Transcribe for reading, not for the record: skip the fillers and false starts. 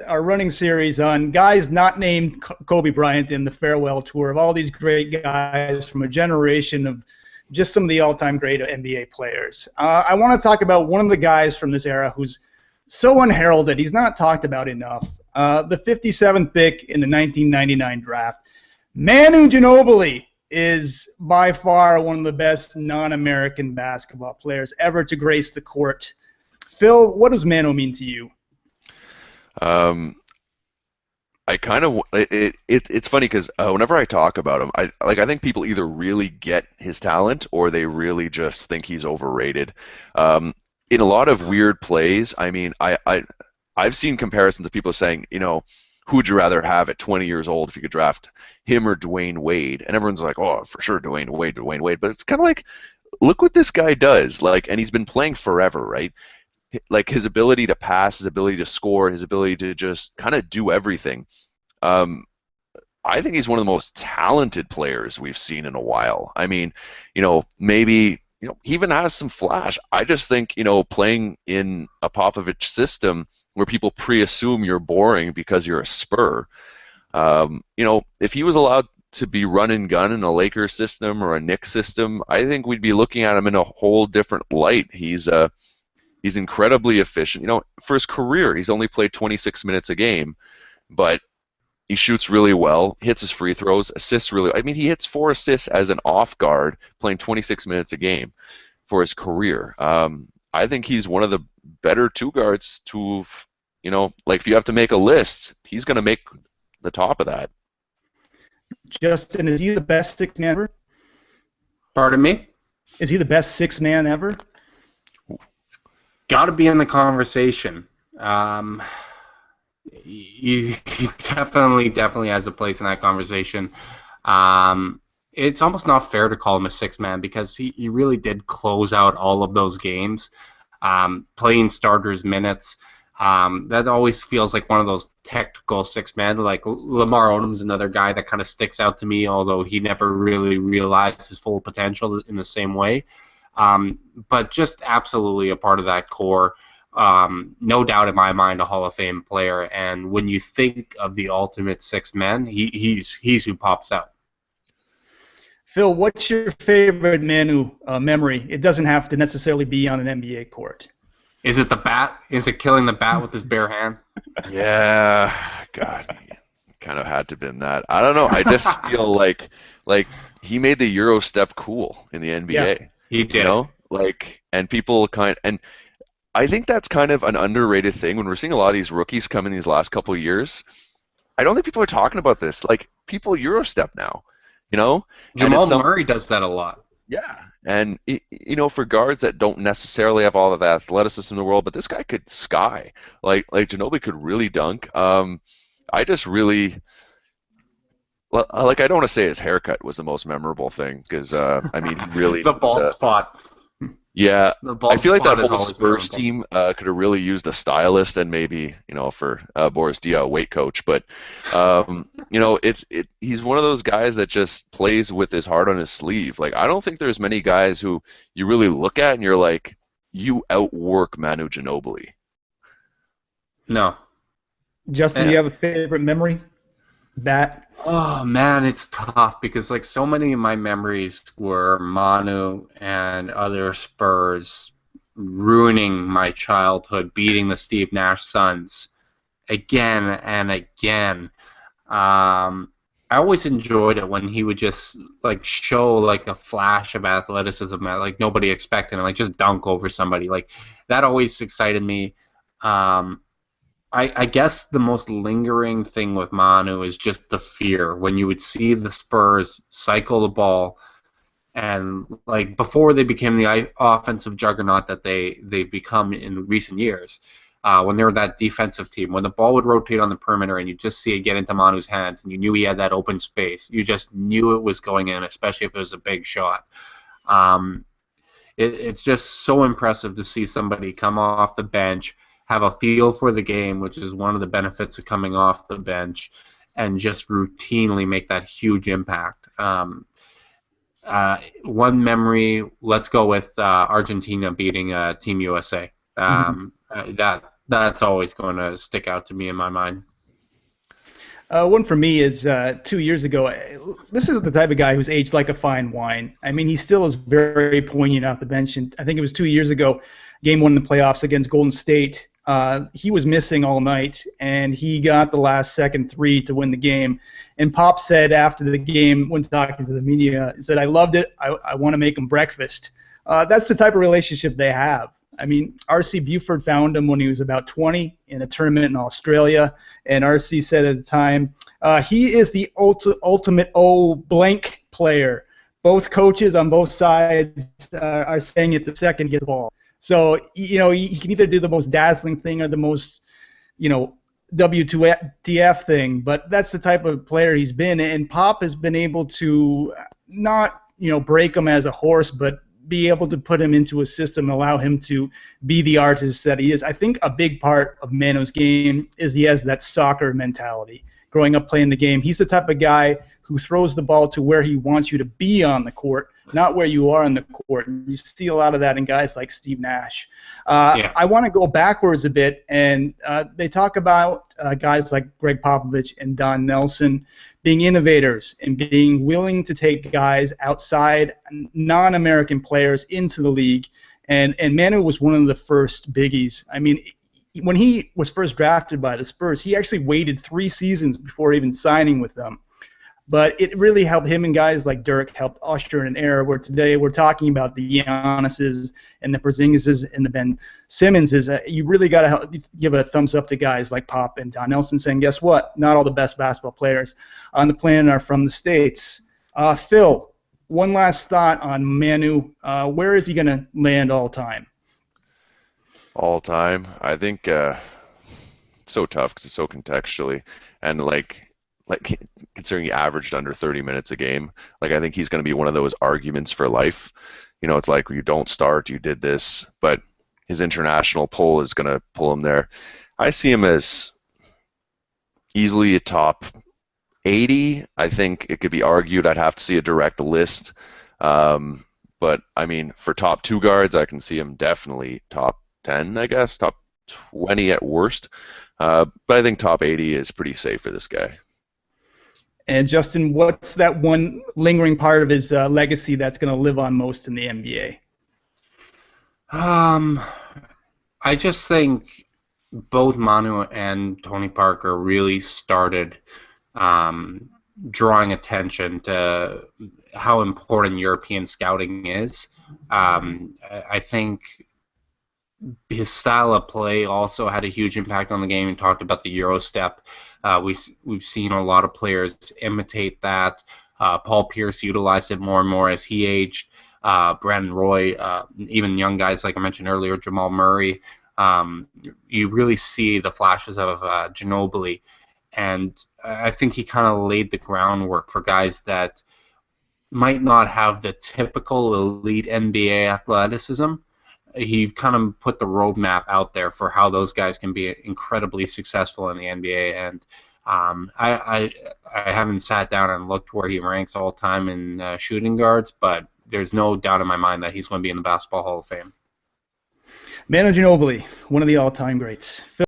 our running series on guys not named Kobe Bryant in the farewell tour of all these great guys from a generation of just some of the all-time great NBA players. I want to talk about one of the guys from this era who's so unheralded, he's not talked about enough. The 57th pick in the 1999 draft. Manu Ginobili is by far one of the best non-American basketball players ever to grace the court. Phil, what does Manu mean to you? I kind of it's funny because whenever I talk about him, I think people either really get his talent or they really just think he's overrated. In a lot of weird plays, I mean, I've seen comparisons of people saying, you know, who would you rather have at 20 years old if you could draft him or Dwayne Wade? And everyone's like, oh, for sure, Dwayne Wade. But it's kind of like, look what this guy does. Like, and he's been playing forever, right? Like his ability to pass, his ability to score, his ability to just kind of do everything. I think he's one of the most talented players we've seen in a while. I mean, you know, maybe, you know, he even has some flash. I just think, you know, playing in a Popovich system where people pre-assume you're boring because you're a Spur, you know, if he was allowed to be run and gun in a Lakers system or a Knicks system, I think we'd be looking at him in a whole different light. He's incredibly efficient. You know, for his career, he's only played 26 minutes a game, but he shoots really well, hits his free throws, assists really. I mean, he hits 4 assists as an off guard, playing 26 minutes a game for his career. I think he's one of the better two guards to, you know, like if you have to make a list, he's going to make the top of that. Justin, is he the best sixth man ever? Pardon me? Is he the best sixth man ever? Got to be in the conversation. He definitely has a place in that conversation. It's almost not fair to call him a sixth man because he really did close out all of those games, playing starters minutes. That always feels like one of those technical six men. Like Lamar Odom's another guy that kind of sticks out to me, although he never really realized his full potential in the same way. But just absolutely a part of that core. No doubt in my mind a Hall of Fame player. And when you think of the ultimate six men, he's who pops out. Phil, what's your favorite Manu memory? It doesn't have to necessarily be on an NBA court. Is it the bat? Is it killing the bat with his bare hand? Yeah, God, kind of had to have been that. I don't know. I just feel like he made the Euro step cool in the NBA. Yeah, he did. You know, like, and people and I think that's kind of an underrated thing when we're seeing a lot of these rookies come in these last couple of years. I don't think people are talking about this. Like, people Euro step now. You know, Jamal Murray does that a lot. Yeah, and you know, for guards that don't necessarily have all of the athleticism in the world, but this guy could sky. Like Ginobili could really dunk. I just really, like, I don't want to say his haircut was the most memorable thing because I mean, he really the bald spot. Yeah, I feel like that whole Spurs team could have really used a stylist and maybe, you know, for Boris Dia, a weight coach. But you know, he's one of those guys that just plays with his heart on his sleeve. Like, I don't think there's many guys who you really look at and you're like, you outwork Manu Ginobili. No. Justin, do you have a favorite memory? Oh man, it's tough because like so many of my memories were Manu and other Spurs ruining my childhood, beating the Steve Nash Suns again and again. I always enjoyed it when he would just like show like a flash of athleticism that like nobody expected and like just dunk over somebody. Like that always excited me. I guess the most lingering thing with Manu is just the fear when you would see the Spurs cycle the ball, and like before they became the offensive juggernaut that they've become in recent years, when they were that defensive team, when the ball would rotate on the perimeter and you just see it get into Manu's hands and you knew he had that open space, you just knew it was going in, especially if it was a big shot. It's just so impressive to see somebody come off the bench, have a feel for the game, which is one of the benefits of coming off the bench, and just routinely make that huge impact. One memory, let's go with Argentina beating Team USA. That That's always going to stick out to me in my mind. One for me is 2 years ago. This is the type of guy who's aged like a fine wine. I mean, he still is very poignant off the bench. And I think it was 2 years ago, game one in the playoffs against Golden State. He was missing all night, and he got the last second three to win the game. And Pop said after the game, when talking to the media, he said, "I loved it. I want to make him breakfast." That's the type of relationship they have. I mean, RC Buford found him when he was about 20 in a tournament in Australia, and RC said at the time, he is the ultimate blank player. Both coaches on both sides are saying it the second he gets the ball. So, he can either do the most dazzling thing or the most, W2TF thing, but that's the type of player he's been, and Pop has been able to not, break him as a horse, but be able to put him into a system and allow him to be the artist that he is. I think a big part of Manu's game is he has that soccer mentality. Growing up playing the game, he's the type of guy who throws the ball to where he wants you to be on the court, not where you are on the court. And you see a lot of that in guys like Steve Nash. I want to go backwards a bit, and they talk about guys like Greg Popovich and Don Nelson being innovators and being willing to take guys outside, non-American players into the league. And Manu was one of the first biggies. I mean, when he was first drafted by the Spurs, he actually waited 3 seasons before even signing with them. But it really helped him, and guys like Dirk helped usher in an era where today we're talking about the Giannis's and the Porzingises and the Ben Simmonses. You really got to give a thumbs up to guys like Pop and Don Nelson, saying, guess what? Not all the best basketball players on the planet are from the States. Phil, one last thought on Manu. Where is he going to land all time? All time, I think so tough because it's so contextually, and like considering he averaged under 30 minutes a game, I think he's going to be one of those arguments for life. It's like you don't start, you did this, but his international pull is going to pull him there. I see him as easily a top 80. I think it could be argued. I'd have to see a direct list. But, I mean, for top 2 guards, I can see him definitely top 10, I guess, top 20 at worst. But I think top 80 is pretty safe for this guy. And Justin, what's that one lingering part of his legacy that's going to live on most in the NBA? I just think both Manu and Tony Parker really started drawing attention to how important European scouting is. I think his style of play also had a huge impact on the game. We talked about the Euro step. We've seen a lot of players imitate that. Paul Pierce utilized it more and more as he aged. Brandon Roy, even young guys like I mentioned earlier, Jamal Murray. You really see the flashes of Ginobili, and I think he kind of laid the groundwork for guys that might not have the typical elite NBA athleticism. He kind of put the roadmap out there for how those guys can be incredibly successful in the NBA. And I haven't sat down and looked where he ranks all time in shooting guards, but there's no doubt in my mind that he's going to be in the Basketball Hall of Fame. Manu Ginobili, one of the all-time greats.